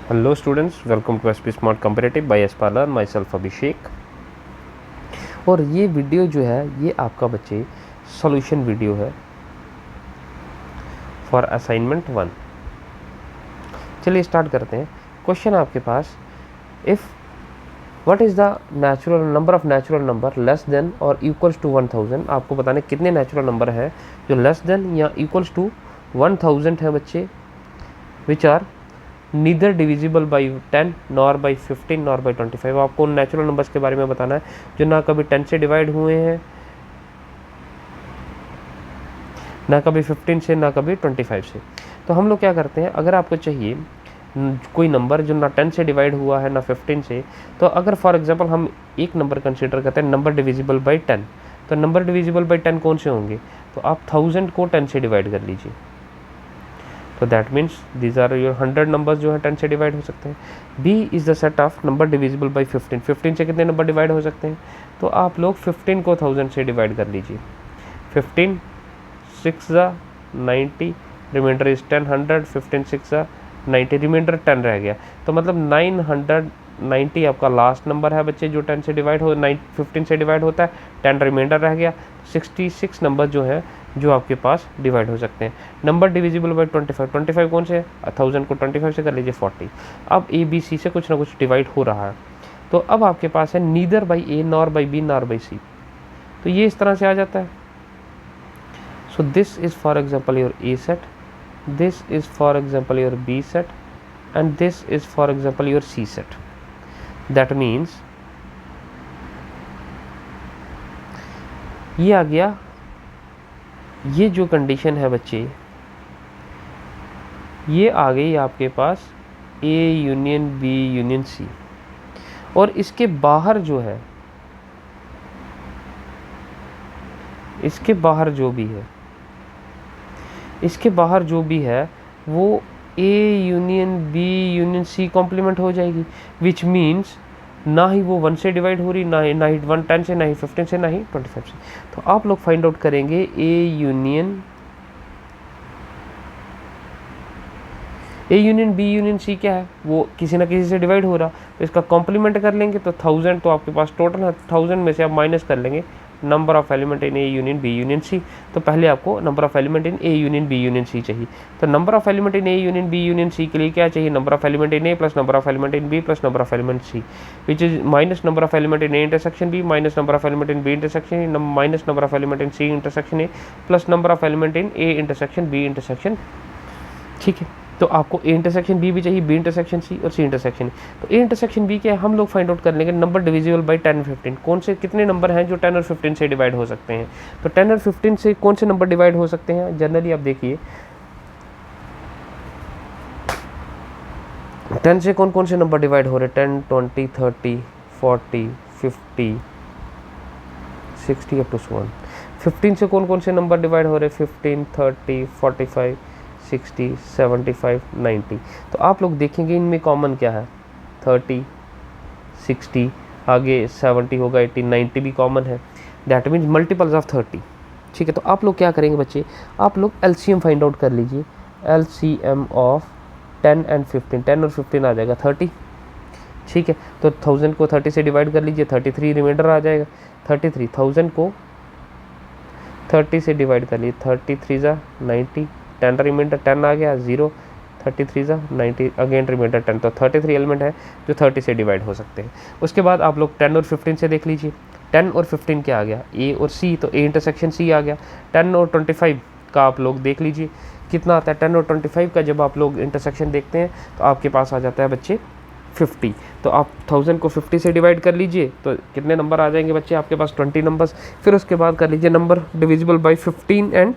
Hello students, welcome to SP smart competitive by Espa learn, myself Abhishek. और ये video जो है ये आपका बच्चे सॉल्यूशन वीडियो है फॉर असाइनमेंट 1। चलिए स्टार्ट करते हैं। क्वेश्चन आपके पास, if what is the natural number of natural number less than और इक्वल्स टू 1000। आपको बताने कितने नेचुरल नंबर है जो लेस देन या इक्वल्स टू 1000 है बच्चे, which are neither divisible by 10 nor by 15 nor by 25। आपको उन नेचुरल नंबर्स के बारे में बताना है जो ना कभी 10 से डिवाइड हुए हैं, ना कभी 15 से, ना कभी 25 से। तो हम लोग क्या करते हैं, अगर आपको चाहिए कोई नंबर जो ना 10 से डिवाइड हुआ है ना 15 से, तो अगर फॉर एग्जांपल हम एक नंबर कंसीडर करते हैं नंबर डिविजिबल बाई 10, तो नंबर डिविजिबल बाई 10 कौन से होंगे? तो आप 1000 को 10 से डिवाइड कर लीजिए, तो that means these are your 100 numbers जो है 10 से डिवाइड हो सकते हैं। B is the set of number divisible by 15। 15 से कितने नंबर डिवाइड हो सकते हैं? तो आप लोग 15 को 1000 से डिवाइड कर लीजिए। 15 6 90, रिमाइंडर इज 10, 100, 15 6 90, रिमाइंडर 10 रह गया। तो मतलब 990 आपका लास्ट नंबर है बच्चे जो 10 से डिवाइड हो 15 से डिवाइड होता है, 10 रिमाइंडर रह गया। 66 नंबर जो है जो आपके पास डिवाइड हो सकते हैं। नंबर डिविजिबल बाई 25, 25 कौन से है? 1000 को 25 से कर लीजिए 40। अब ए बी सी से कुछ ना कुछ डिवाइड हो रहा है, तो अब आपके पास है neither by A nor by B nor by C, तो ये इस तरह से आ जाता है। So this is for example your A set, this is for example your B set, and this is for example your C set. That means ये आ गया, ये जो कंडीशन है बच्चे, ये आ गई आपके पास A union B union C. और इसके बाहर जो है, इसके बाहर जो भी है, इसके बाहर जो भी है वो A union B union C complement हो जाएगी, विच मीन्स ना ही वो 1 से डिवाइड हो रही, ना ही 10 से, ना ही 15 से, ना ही 25 से। तो आप लोग फाइंड आउट करेंगे A union B union C क्या है, वो किसी ना किसी से डिवाइड हो रहा, तो इसका कॉम्प्लीमेंट कर लेंगे। तो 1000 तो आपके पास टोटल है, 1000 में से आप माइनस कर लेंगे number of element in A union B union C. तो पहले आपको number of element in A union B union C चाहिए। तो number of element in A union B union C के लिए क्या चाहिए? Number of element in A plus number of element in B plus number of element C, which is minus number of element in A intersection B minus number of element in B intersection minus number of element in C intersection A plus number of element in A intersection B intersection. ठीक है, तो आपको ए intersection B भी चाहिए, B intersection सी और सी intersection. तो A intersection B क्या है, हम लोग फाइंड आउट कर लेंगे नंबर डिविजिबल बाई 10 15। कौन से कितने नंबर हैं जो 10 और 15 से डिवाइड हो सकते हैं? तो 10 और 15 से कौन से नंबर डिवाइड हो सकते हैं? जनरली आप देखिए 10 से कौन कौन से नंबर डिवाइड हो रहे हैं? 10 20 30 40 50 60 अप टू 1। 15 से कौन कौन से नंबर डिवाइड हो रहे हैं? 15 30 45 60 75 90। तो आप लोग देखेंगे इनमें कॉमन क्या है? 30 60, आगे 70 होगा, 80 90 भी कॉमन है। That means multiples of 30। ठीक है, तो आप लोग क्या करेंगे बच्चे, आप लोग एलसीएम फाइंड आउट कर लीजिए। एलसीएम ऑफ 10 एंड 15, 10 और 15 आ जाएगा 30। ठीक है, तो 1000 को 30 से डिवाइड कर लीजिए, 33 रिमाइंडर आ जाएगा। 33 1000 को 30 से डिवाइड कर लीजिए, 33 ज़ा 90, 10 रिमाइंडर 10 आ गया 0, 33 ज़ा 90 अगेन रिमाइंडर 10। तो 33 एलिमेंट है जो 30 से डिवाइड हो सकते हैं। उसके बाद आप लोग 10 और 15 से देख लीजिए। 10 और 15 क्या आ गया? ए और सी, तो ए इंटरसेक्शन सी आ गया। 10 और 25 का आप लोग देख लीजिए कितना आता है। 10 और 25 का जब आप लोग इंटरसेक्शन देखते हैं तो आपके पास आ जाता है बच्चे 50। तो आप 1000 को 50 से डिवाइड कर लीजिए, तो कितने नंबर आ जाएंगे बच्चे? आपके पास 20 नंबर्स। फिर उसके बाद कर लीजिए number divisible by 15 and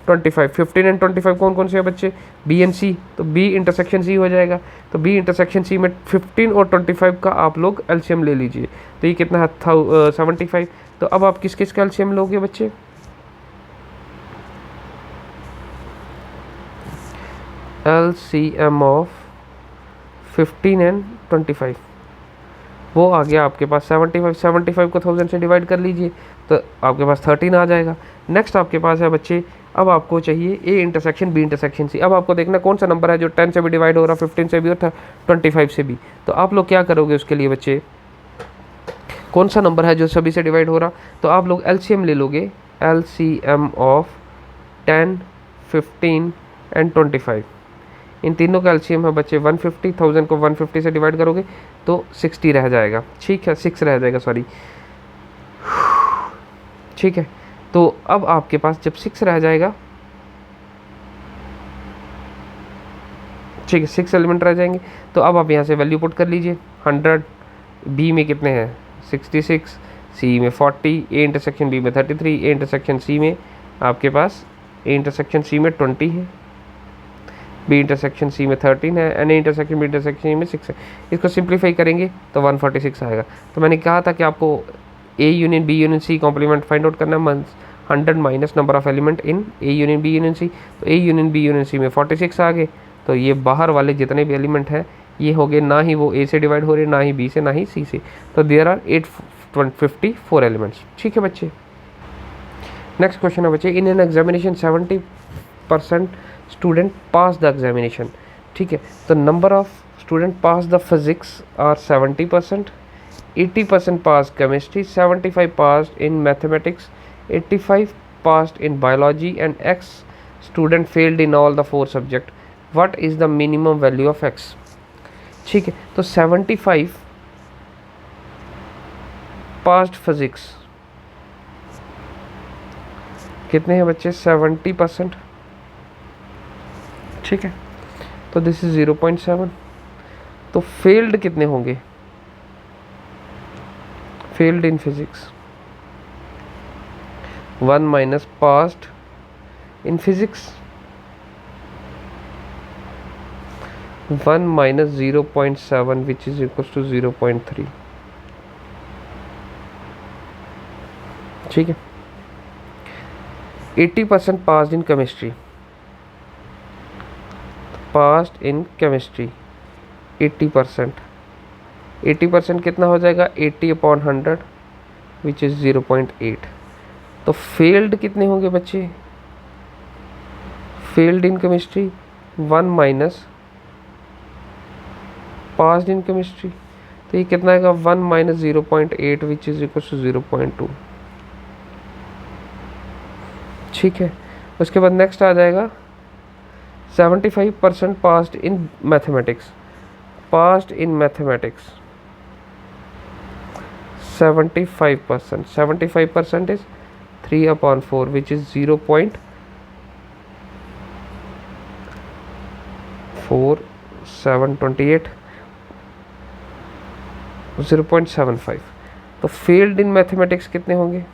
25। 15 and 25 कौन कौन से हैं बच्चे? बी एंड सी, तो बी इंटरसेक्शन सी हो जाएगा। तो बी इंटरसेक्शन सी में 15 और 25 का आप लोग एलसीएम ले लीजिए, तो ये कितना है? 75। तो अब आप किस किस का एलसीएम लोगे बच्चे? एलसीएम ऑफ 15 एंड 25 वो आ गया आपके पास 75। 75 को 1000 से डिवाइड कर लीजिए तो आपके पास 13 आ जाएगा। नेक्स्ट आपके पास है बच्चे अब आपको चाहिए A intersection B intersection C. अब आपको देखना कौन सा नंबर है जो 10 से भी डिवाइड हो रहा, 15 से भी और 25 से भी। तो आप लोग क्या करोगे उसके लिए बच्चे, कौन सा नंबर है जो सभी से डिवाइड हो रहा, तो आप लोग एलसीएम ले लोगे, एलसीएम ऑफ 10, 15 एंड 25। इन तीनों का एलसीएम है बच्चे 150। 1000 को 150 से डिवाइड करोगे तो 60 रह जाएगा, ठीक है, 6 रह जाएगा, सॉरी, ठीक है। तो अब आपके पास जब 6 रह जाएगा, ठीक है, 6 एलिमेंट रह जाएंगे, तो अब आप यहाँ से वैल्यू पुट कर लीजिए। 100, बी में कितने हैं 66, सी में 40, ए इंटरसेक्शन बी में 33, ए इंटरसेक्शन सी में आपके पास ए इंटरसेक्शन सी में 20 है, बी इंटरसेक्शन सी में 13 है, n A intersection B intersection में 6 है। इसको सिंप्लीफाई करेंगे तो 146 आएगा। तो मैंने कहा था कि आपको A union B union C complement find out करना है, 100 minus number of element in A union B union C. तो A union B union C में 46 आ गए, तो ये बाहर वाले जितने भी एलिमेंट हैं ये हो गए, ना ही वो ए से डिवाइड हो रहे, ना ही बी से, ना ही सी से। तो देयर आर 854 एलिमेंट्स, ठीक है बच्चे। नेक्स्ट क्वेश्चन है बच्चे, in an examination 70% student pass the examination, ठीक है। तो number of student pass the physics are 70%, 80% pass chemistry, 75 pass in mathematics, 85 pass in biology and X student failed in all the 4 subject. What is the minimum value of X, ठीक है। तो 75 past physics, कितने हैं बच्चे 70%, ठीक है। तो this is 0.7। तो फेल्ड कितने होंगे, failed in physics 1 minus passed in physics 1 minus 0.7 which is equal to 0.3, ठीक है। 80% passed in chemistry, passed in chemistry 80%, 80% कितना हो जाएगा 80/100 विच इज़ 0.8। तो फेल्ड कितने होंगे बच्चे, failed in chemistry 1 minus passed in chemistry, तो ये कितना आएगा 1 minus 0.8 which is equal to 0.2, ठीक है। उसके बाद नेक्स्ट आ जाएगा 75% passed in mathematics, passed in mathematics 75%, 75% is 3/4 which is 0.4728, 0.75। तो फेल्ड इन मैथमेटिक्स कितने होंगे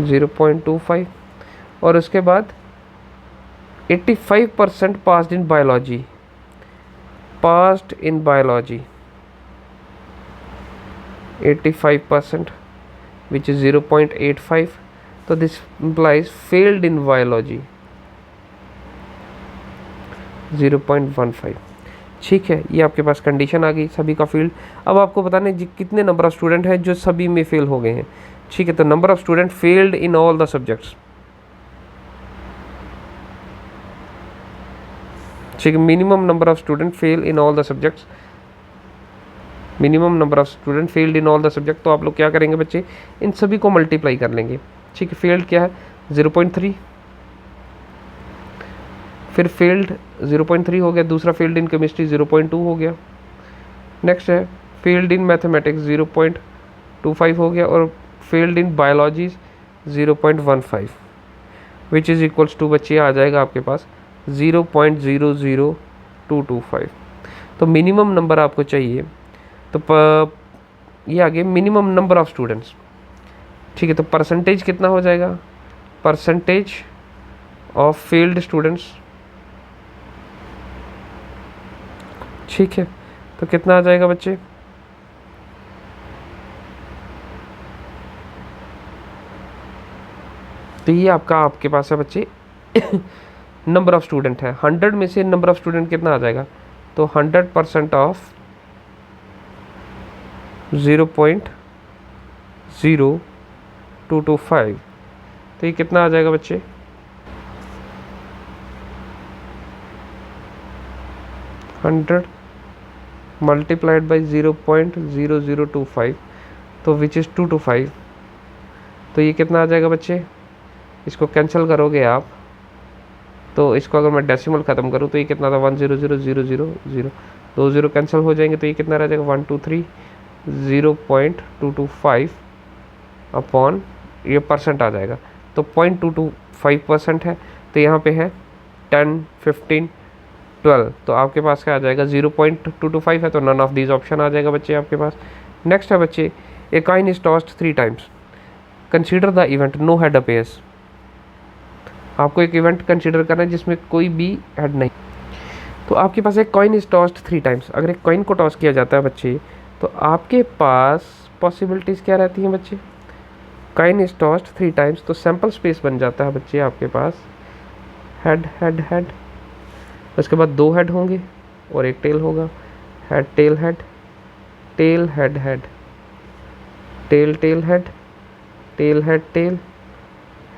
0.25। और उसके बाद 85% passed in biology, passed in biology 85% which is 0.85। तो this implies failed in biology 0.15, ठीक है। ये आपके पास कंडीशन आ गई सभी का फील्ड। अब आपको बताने कितने नंबर ऑफ स्टूडेंट हैं जो सभी में फेल हो गए हैं, ठीक है। तो number of student failed in all the subjects, ठीक है। Minimum number of student fail in all the subjects, minimum number of student failed in all the subject. तो आप लोग क्या करेंगे बच्चे, इन सभी को मल्टीप्लाई कर लेंगे, ठीक है। फेल्ड क्या है 0.3, फिर फेल्ड 0.3 हो गया, दूसरा फेल्ड इन केमिस्ट्री 0.2 हो गया, नेक्स्ट है फेल्ड इन मैथमेटिक्स 0.25 हो गया, और failed in biology 0.15 which is equals to बच्चे आ जाएगा आपके पास 0.00225। तो मिनिमम नंबर आपको चाहिए, तो ये आगे मिनिमम नंबर ऑफ स्टूडेंट्स, ठीक है। तो परसेंटेज कितना हो जाएगा, परसेंटेज ऑफ फेल्ड स्टूडेंट्स, ठीक है। तो कितना आ जाएगा बच्चे, तो ये आपके पास है बच्चे नंबर ऑफ स्टूडेंट है। 100 में से नंबर ऑफ स्टूडेंट कितना आ जाएगा, तो 100% ऑफ 0.0225 तो ये कितना आ जाएगा बच्चे, 100 मल्टीप्लाइड बाई 0.0025, तो विच इज़ 225। तो ये कितना आ जाएगा बच्चे, इसको कैंसिल करोगे आप तो इसको अगर मैं डेसिमल ख़त्म करूँ तो ये कितना था 100,000, 2 0 कैंसिल हो जाएंगे, तो ये कितना रह जाएगा 123 0.225 अपॉन ये परसेंट आ जाएगा, तो 0.225% है, तो यहाँ पे है 10, 15, 12, तो आपके पास क्या आ जाएगा 0.225 है, तो नन ऑफ दीज ऑप्शन आ जाएगा बच्चे आपके पास। नेक्स्ट है बच्चे, a coin is tossed 3 times, consider the event no head appears. आपको एक इवेंट कंसीडर करना है जिसमें कोई भी हेड नहीं। तो आपके पास एक कॉइन इज टॉस्ड 3 टाइम्स, अगर एक कॉइन को टॉस किया जाता है बच्चे तो आपके पास पॉसिबिलिटीज़ क्या रहती हैं बच्चे, कॉइन इज टॉस्ड 3 टाइम्स, तो सैम्पल स्पेस बन जाता है बच्चे आपके पास हेड हेड हेड, उसके बाद 2 हेड होंगे और एक टेल होगा, head tail head, tail head head, tail tail head, tail head tail,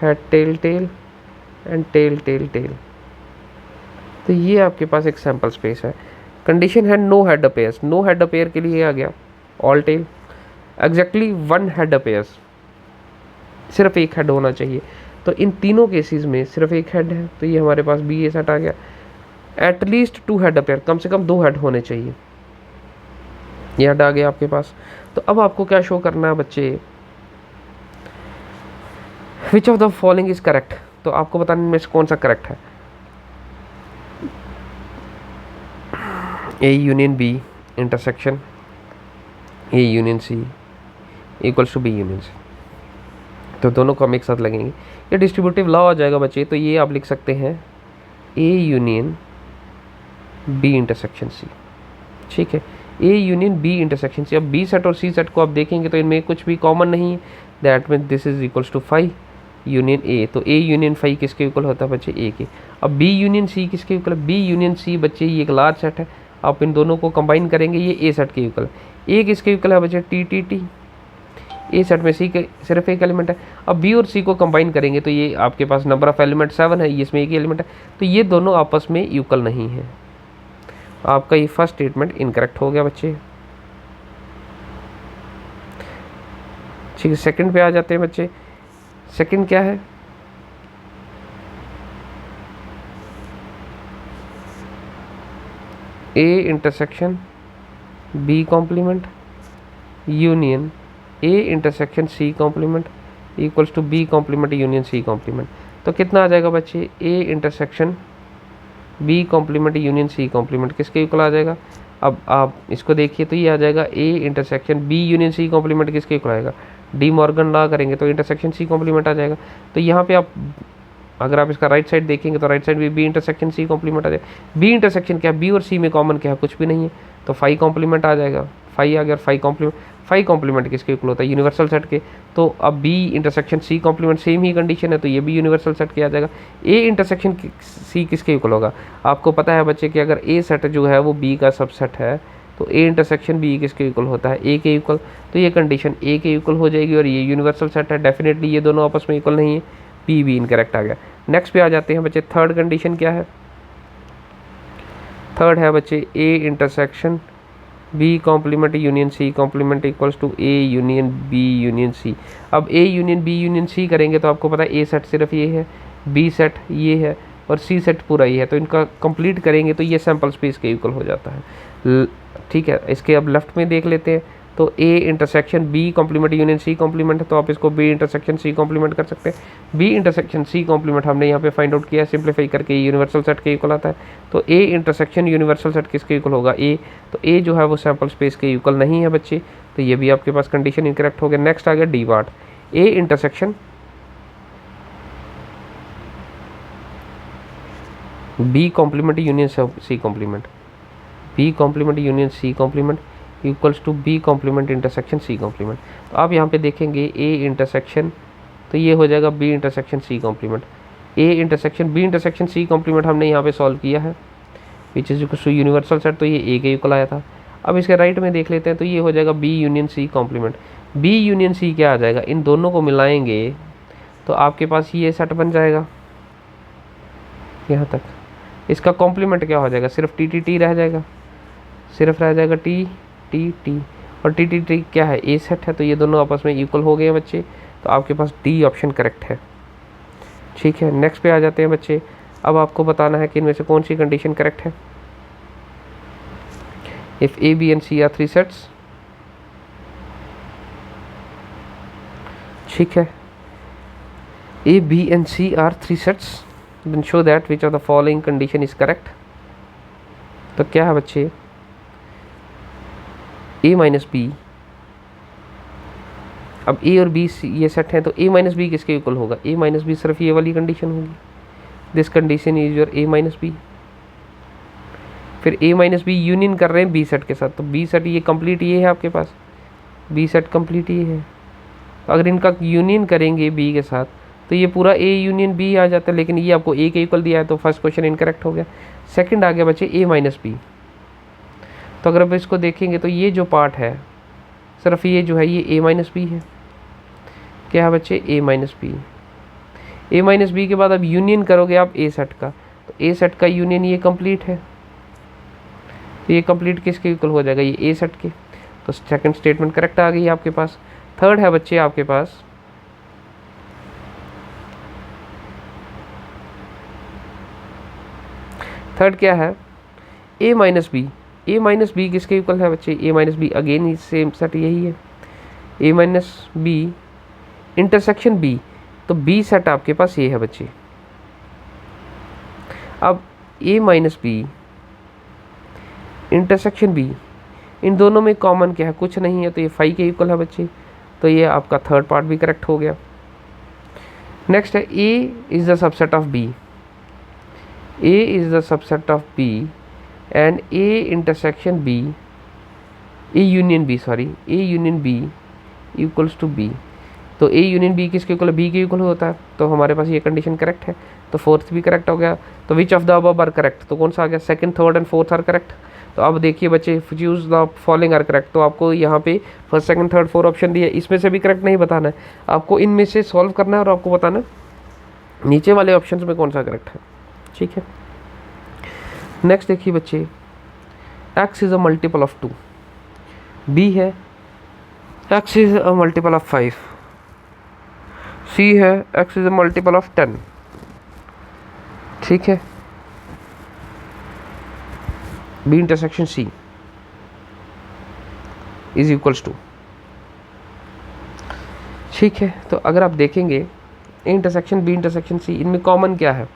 head tail tail and tail tail tail. तो ये आपके पास एक सैम्पल स्पेस है। कंडीशन है no head appears, no head appear के लिए आ गया all tail, exactly 1 head appears, सिर्फ एक हेड होना चाहिए, तो इन तीनों केसेस में सिर्फ एक हेड है, तो ये हमारे पास बी ए सेट आ गया। एटलीस्ट 2 हेड अपेयर, कम से कम 2 हेड होने चाहिए, ये हेड आ गया आपके पास। तो अब आपको क्या शो करना है बच्चे, which of the following is correct, तो आपको बताने में से कौन सा करेक्ट है। A union B intersection A union C equals to B union C, तो दोनों को हम एक साथ लगेंगे, ये डिस्ट्रीब्यूटिव लॉ आ जाएगा बच्चे। तो ये आप लिख सकते हैं A union B intersection C, ठीक है, A union B intersection C. अब बी सेट और सी सेट को आप देखेंगे तो इनमें कुछ भी कॉमन नहीं है, that mean this is equals to 5 union A, तो ए यूनियन 5 किसके इक्वल होता है बच्चे, ए के। अब बी यूनियन सी किसके इक्वल है, बी यूनियन सी बच्चे ये एक लार्ज सेट है, आप इन दोनों को कंबाइन करेंगे ये ए सेट के इक्वल है। ए किसके इक्वल है बच्चे, टी टी टी, ए सेट में सी के सिर्फ एक एलिमेंट है। अब बी और सी को कंबाइन करेंगे तो ये आपके पास नंबर ऑफ एलिमेंट 7 है, इसमें एक ही एलिमेंट है, तो ये दोनों आपस में इक्वल नहीं है। आपका ये फर्स्ट स्टेटमेंट इनकरेक्ट हो गया बच्चे। ठीक है, सेकंड पे आ जाते हैं बच्चे। सेकंड क्या है, A intersection B complement union A intersection C complement equals to B complement union C complement. तो कितना आ जाएगा बच्चे, A intersection B complement union C complement किसके इक्वल आ जाएगा। अब आप इसको देखिए तो ये आ जाएगा A intersection B union C complement किसके इक्वल आएगा, डी मॉर्गन लॉ करेंगे तो इंटरसेक्शन सी कॉम्प्लीमेंट आ जाएगा। तो यहाँ पे आप अगर आप इसका राइट साइड देखेंगे तो राइट साइड भी बी इंटरसेक्शन सी कॉम्प्लीमेंट आ जाएगा। बी इंटरसेक्शन क्या है, बी और सी में कॉमन क्या है, कुछ भी नहीं है, तो 5 कॉम्प्लीमेंट आ जाएगा, 5 आ गया, 5 कॉम्प्लीमेंट किसके इक्वल होता है, यूनिवर्सल सेट के। तो अब B intersection C complement same ही कंडीशन है, तो ये भी यूनिवर्सल सेट के आ जाएगा। ए इंटरसेक्शन सी किसके इक्वल होगा, आपको पता है बच्चे कि अगर ए सेट जो है वो बी का सबसेट है तो ए इंटरसेक्शन बी किसके इक्वल होता है, ए के इक्वल, तो ये कंडीशन ए के इक्वल हो जाएगी और ये यूनिवर्सल सेट है, डेफिनेटली ये दोनों आपस में इक्वल नहीं है, पी भी इनकरेक्ट आ गया। नेक्स्ट पे आ जाते हैं बच्चे, थर्ड कंडीशन क्या है, थर्ड है बच्चे A intersection B complement union C complement equals to A union B union C. अब A union B union C करेंगे तो आपको पता है ए सेट सिर्फ ये है, बी सेट ये है और सी सेट पूरा ये है, तो इनका कंप्लीट करेंगे तो ये सैम्पल स्पेस के इक्वल हो जाता है। ठीक है, इसके अब लेफ्ट में देख लेते हैं, तो A intersection B complement union C complement है, तो आप इसको बी इंटरसेक्शन सी कॉम्प्लीमेंट कर सकते हैं। बी इंटरसेक्शन सी कॉम्प्लीमेंट हमने यहाँ पे फाइंड आउट किया, सिंप्लीफाई करके यूनिवर्सल सेट के इक्वल आता है। तो ए इंटरसेक्शन यूनिवर्सल सेट किसके इक्वल होगा, ए, तो ए जो है वो सैम्पल स्पेस के इक्वल नहीं है बच्चे, तो ये भी आपके पास कंडीशन इनकरेक्ट हो गया। नेक्स्ट आ गया D part, A intersection B complement union C complement, B complement union C complement equals to B complement intersection C complement. तो आप यहाँ पे देखेंगे ए इंटरसेक्शन, तो ये हो जाएगा B intersection C complement, A intersection B intersection C complement हमने यहाँ पे सॉल्व किया है, which is equal to universal set, तो ये ए के इक्वल आया था। अब इसके राइट में देख लेते हैं, तो ये हो जाएगा B union C complement. B union C क्या आ जाएगा, इन दोनों को मिलाएंगे तो आपके पास ये सेट बन जाएगा यहाँ तक। इसका कॉम्प्लीमेंट क्या हो जाएगा, सिर्फ टी टी टी रह जाएगा, सिर्फ रह जाएगा टी टी टी, और टी टी टी क्या है, ए सेट है, तो ये दोनों आपस में इक्वल हो गए हैं बच्चे। तो आपके पास डी ऑप्शन करेक्ट है। ठीक है, नेक्स्ट पे आ जाते हैं बच्चे। अब आपको बताना है कि इनमें से कौन सी कंडीशन करेक्ट है। If A B and C are three sets, ठीक है, A B and C are three sets, then show that which of the following condition is correct। तो क्या है बच्चे, a माइनस बी, अब a और b ये सेट है, तो a माइनस बी किसके इक्वल होगा, a माइनस बी सिर्फ ये वाली कंडीशन होगी, this condition is your a minus B. फिर a माइनस बी यूनियन कर रहे हैं b सेट के साथ, तो b सेट ये कंप्लीट ये है आपके पास, b सेट कंप्लीट ये है। तो अगर इनका यूनियन करेंगे b के साथ तो ये पूरा a यूनियन b आ जाता है, लेकिन ये आपको a के इक्वल दिया है, तो फर्स्ट क्वेश्चन इनकरेक्ट हो गया। सेकंड आ गया बच्चे a माइनस बी। तो अगर आप इसको देखेंगे तो ये जो पार्ट है सिर्फ ये जो है ये a माइनस बी है। क्या है बच्चे, a minus B. a minus B के बाद अब यूनियन करोगे आप a सेट का, तो a सेट का यूनियन ये कंप्लीट है, तो ये कंप्लीट किसके इक्वल हो जाएगा, ये a सेट के। तो सेकंड स्टेटमेंट करेक्ट आ गई आपके पास। थर्ड है बच्चे आपके पास, थर्ड क्या है, a minus B. a minus B किसके इक्वल है बच्चे, a minus B again same set यही है, a minus B intersection b, तो b सेट आपके पास ये है बच्चे। अब a minus B intersection b, इन दोनों में कॉमन क्या है, कुछ नहीं है, तो ये फाई के इक्वल है बच्चे। तो ये आपका थर्ड पार्ट भी करेक्ट हो गया। नेक्स्ट है a is the subset of b, A is the subset of B and A intersection B, A union B, sorry, A union B equals to B। तो A union B किसके equal है, B के equal होता है, तो हमारे पास ये condition correct है। तो फोर्थ भी करेक्ट हो गया। तो which of the above are correct, तो कौन सा आ गया, second, third and fourth are correct. तो अब देखिए बच्चे, choose the following are correct, तो आपको यहाँ पे first second third fourth option दिया, इसमें से भी करेक्ट नहीं बताना है, आपको इनमें से सॉल्व करना है और आपको बताना है नीचे वाले ऑप्शन में कौन सा करेक्ट है। ठीक है, नेक्स्ट देखिए बच्चे, x is a multiple of 2, b है x is a multiple of 5, c है x is a multiple of 10। ठीक है, b intersection c is equals to. ठीक है, तो अगर आप देखेंगे a intersection b intersection c, इनमें कॉमन क्या है,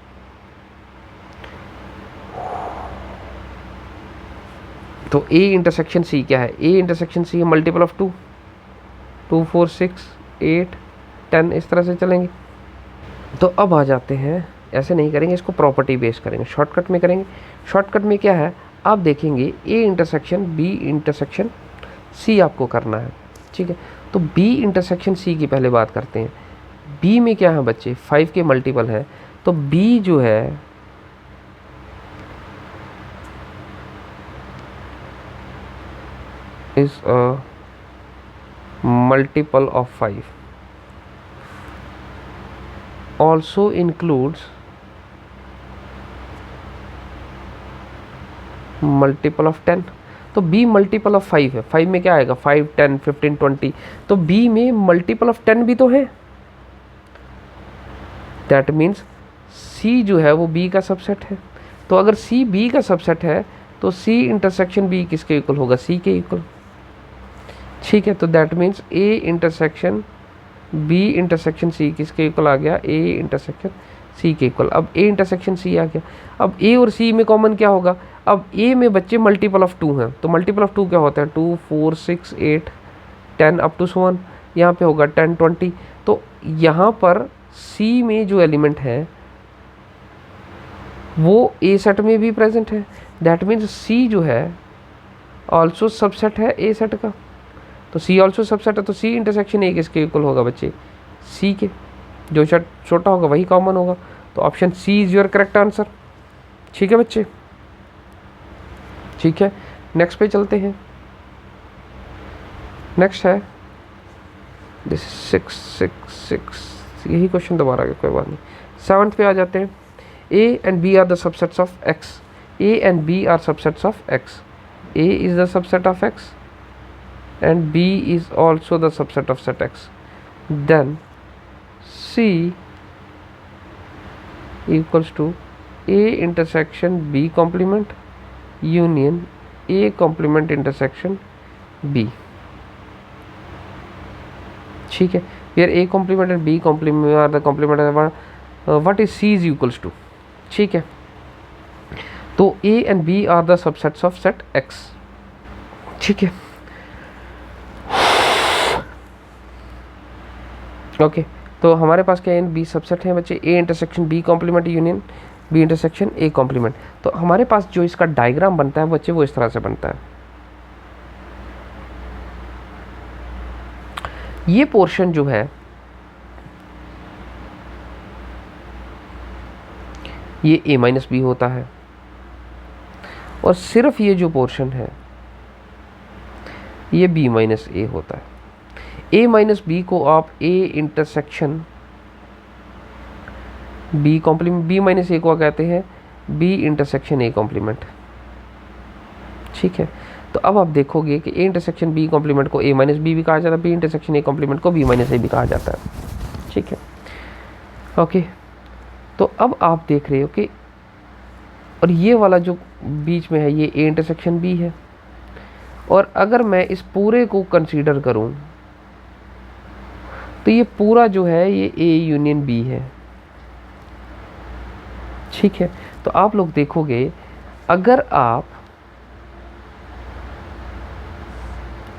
तो A इंटरसेक्शन C क्या है, A इंटरसेक्शन C है मल्टीपल ऑफ 2, 2 4 6 8 10, इस तरह से चलेंगे। तो अब आ जाते हैं, ऐसे नहीं करेंगे, इसको प्रॉपर्टी बेस करेंगे, शॉर्टकट में करेंगे। शॉर्टकट में क्या है, आप देखेंगे A intersection B intersection C आपको करना है। ठीक है, तो B इंटरसेक्शन C की पहले बात करते हैं। B में क्या है बच्चे, 5 के मल्टीपल है, तो B जो है is a multiple of 5, also includes multiple of 10। तो B मल्टीपल ऑफ 5 है, 5 में क्या आएगा, 5 10 15 20, तो B में मल्टीपल ऑफ 10 भी तो है, दैट मीन्स C जो है वो B का सबसेट है। तो अगर C B का सबसेट है तो C इंटरसेक्शन B किसके इक्वल होगा, C के इक्वल। ठीक है, तो that means A intersection B intersection C किसके इक्वल आ गया, A इंटरसेक्शन C के इक्वल। अब A इंटरसेक्शन C आ गया। अब A और C में कॉमन क्या होगा, अब A में बच्चे मल्टीपल ऑफ 2 हैं, तो मल्टीपल ऑफ 2 क्या होता है, 2 4 6 8 10 अप टू 1, यहाँ पे होगा 10 20। तो यहाँ पर C में जो एलिमेंट है वो A सेट में भी प्रेजेंट है, दैट मीन्स C जो है ऑल्सो सबसेट है A सेट का। तो C ऑल्सो सबसेट है, तो C इंटरसेक्शन A किसके इक्वल होगा बच्चे, C के, जो छोटा होगा वही कॉमन होगा। तो option C is your correct answer. ठीक है बच्चे, ठीक है, नेक्स्ट पे चलते हैं। नेक्स्ट है दिस 6 6 6 यही क्वेश्चन दोबारा आ गया, कोई बात नहीं। 7th पे आ जाते हैं। A and B are the subsets of X. A and B are subsets of X. A is the subset of X and B is also the subset of set X. Then C equals to A intersection B complement union A complement intersection B. ठीक है, here A complement and B complement are the complement what is C is equals to. ठीक है, तो A and B are the subsets of set X. ठीक है, okay तो हमारे पास क्या है, बी सबसेट है बच्चे, A intersection B complement union B intersection A complement. तो हमारे पास जो इसका डायग्राम बनता है बच्चे वो इस तरह से बनता है। ये पोर्शन जो है ये ए माइनस बी होता है, और सिर्फ ये जो पोर्शन है ये बी माइनस ए होता है। ए माइनस बी को आप A intersection B complement, B minus A को कहते हैं बी इंटरसेक्शन ए कॉम्प्लीमेंट। ठीक है, तो अब आप देखोगे कि ए इंटरसेक्शन बी कॉम्प्लीमेंट को ए माइनस बी भी कहा जाता है, बी इंटरसेक्शन ए कॉम्प्लीमेंट को बी माइनस ए भी कहा जाता है। ठीक है, ओके तो अब आप देख रहे हो कि और ये वाला जो बीच में है ये ए इंटरसेक्शन बी है, और अगर मैं इस पूरे को कंसीडर करूं तो ये पूरा जो है ये ए यूनियन बी है। ठीक है, तो आप लोग देखोगे अगर आप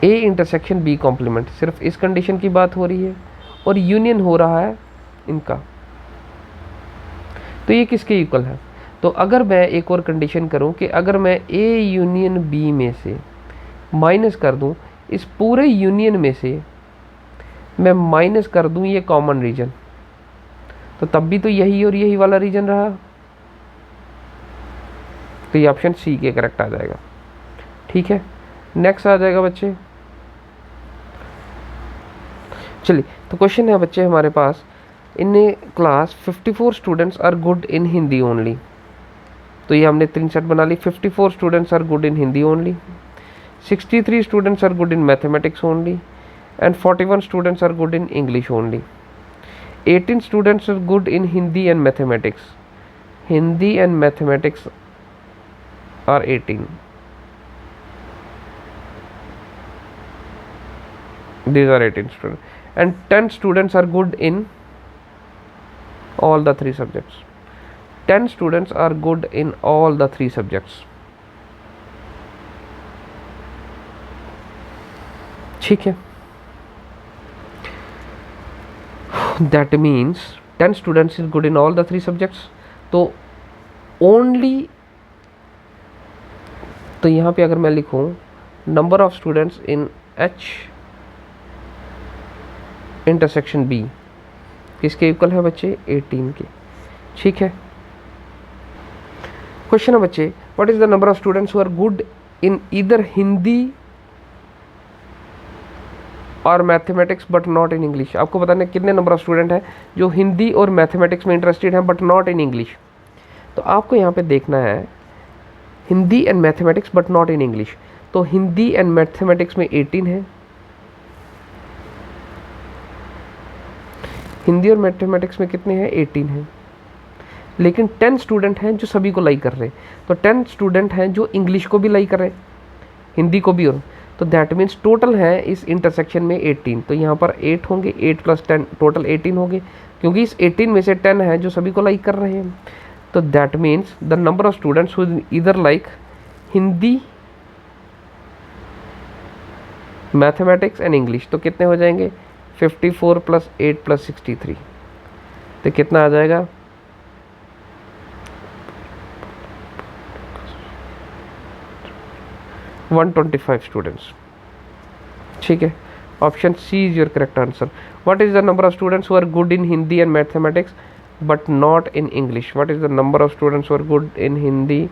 ए इंटरसेक्शन बी कॉम्प्लीमेंट, सिर्फ इस कंडीशन की बात हो रही है और यूनियन हो रहा है इनका, तो ये किसके इक्वल है। तो अगर मैं एक और कंडीशन करूं कि अगर मैं ए यूनियन बी में से माइनस कर दूं, इस पूरे यूनियन में से मैं माइनस कर दूं ये कॉमन रीजन, तो तब भी तो यही और यही वाला रीजन रहा, तो ये ऑप्शन सी के करेक्ट आ जाएगा। ठीक है, नेक्स्ट आ जाएगा बच्चे। चलिए तो क्वेश्चन है बच्चे हमारे पास, in class 54 students are good in Hindi only. तो ये हमने 3 सेट बना ली। 54 students are good in Hindi only, 63 students are good in mathematics only, and 41 students are good in English only. 18 students are good in Hindi and mathematics. Hindi and mathematics are 18. These are 18 students. And 10 students are good in all the 3 subjects. 10 students are good in all the 3 subjects. ठीक है, that means 10 students is good in all the 3 subjects. तो only, तो यहाँ पे अगर मैं लिखूँ number of students in H intersection B किसके इक्वल है बच्चे, 18 के। ठीक है, क्वेश्चन है बच्चे, what is the number of students who are good in either Hindi or mathematics but not in English. आपको बताना कितने नंबर ऑफ स्टूडेंट हैं जो हिंदी और मैथमेटिक्स में इंटरेस्टेड हैं बट नॉट इन इंग्लिश। तो आपको यहाँ पे देखना है Hindi and mathematics but not in English. तो हिंदी एंड मैथमेटिक्स में 18 है, हिंदी और मैथमेटिक्स में कितने हैं, 18 हैं, लेकिन 10 स्टूडेंट हैं जो सभी को लाइक कर रहे हैं। तो 10 स्टूडेंट हैं जो इंग्लिश को भी लाइक कर रहे हैं, हिंदी को भी, और तो दैट मीन्स टोटल है इस इंटरसेक्शन में 18। तो यहाँ पर 8 होंगे, 8 + 10 टोटल 18 होंगे, क्योंकि इस 18 में से 10 है जो सभी को लाइक कर रहे हैं। तो that means the number of students who either like Hindi, mathematics and English, तो कितने हो जाएंगे, 54 + 8 + 63, तो कितना आ जाएगा, 125 स्टूडेंट्स। ठीक है, option C is your correct answer. What is the number of students who are good in Hindi and mathematics but not in English. What is the number of students who are good in Hindi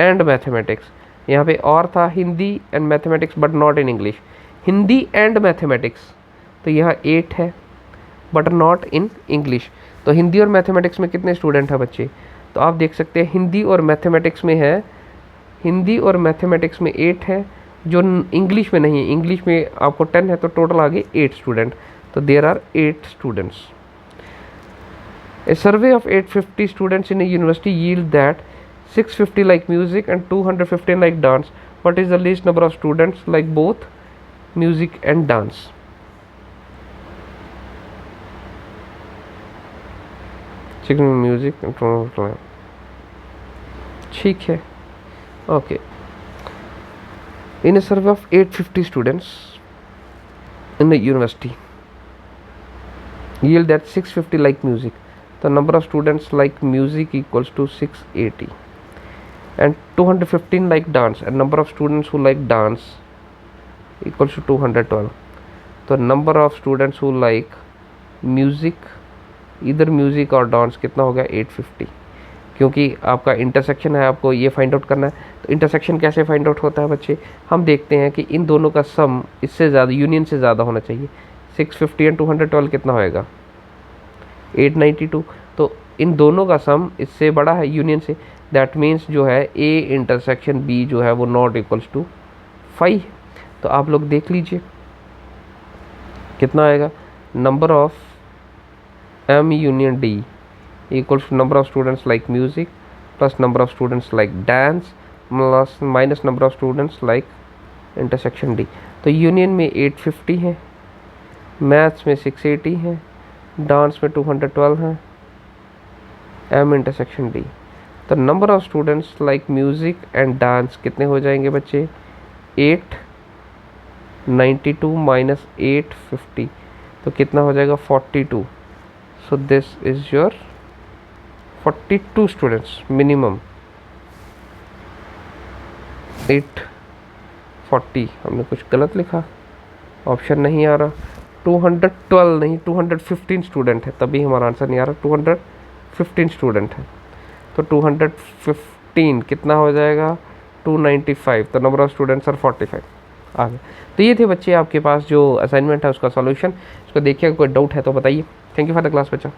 and mathematics. यहाँ पे और था Hindi and mathematics but not in English. Hindi and mathematics तो यहाँ 8 है, but not in English. तो Hindi or mathematics में कितने स्टूडेंट हैं बच्चे? तो आप देख सकते हैं हिंदी और मैथमेटिक्स में है, हिंदी और मैथमेटिक्स में 8 है, जो इंग्लिश में नहीं है। इंग्लिश में आपको 10 है, तो टोटल आ गए 8 स्टूडेंट। तो there are 8 students. A survey of 850 students in a university yield that 650 like music and 215 like dance. What is the least number of students like both music and dance? Music and ठीक है, okay. In a survey of 850 students in a university yield that 650 like music. The number of students like music equals to 680 and 215 like dance, and number of students who like dance equals to 212. तो number of students who like music, either music और dance, कितना हो गया 850। क्योंकि आपका intersection है, आपको ये फाइंड आउट करना है। तो इंटरसेक्शन कैसे फाइंड आउट होता है बच्चे? हम देखते हैं कि इन दोनों का सम इससे ज़्यादा, यूनियन से ज़्यादा होना चाहिए। 650 एंड 212 कितना होएगा 892। तो इन दोनों का सम इससे बड़ा है यूनियन से, दैट मीन्स जो है ए इंटरसेक्शन बी जो है वो नॉट इक्वल्स टू 5। तो आप लोग देख लीजिए कितना आएगा, number of M union D equals to number of students like music plus number of students like dance plus minus number of students like intersection D. तो यूनियन में 850 है, मैथ्स में 680 है, डांस में 212 है, एम इंटरसेक्शन डी। तो number of students like music and dance कितने हो जाएंगे बच्चे 892 माइनस 850, तो कितना हो जाएगा 42। सो this is your 42 students minimum. 840 हमने कुछ गलत लिखा, ऑप्शन नहीं आ रहा। 212 नहीं 215 स्टूडेंट है, तभी हमारा आंसर नहीं आ रहा। 215 स्टूडेंट है, तो 215 कितना हो जाएगा 295। तो नंबर ऑफ स्टूडेंट्स आर 45 आ गए। तो ये थे बच्चे आपके पास जो असाइनमेंट है उसका सॉल्यूशन। इसको देखिए, कोई डाउट है तो बताइए। Thank you for the class बच्चा।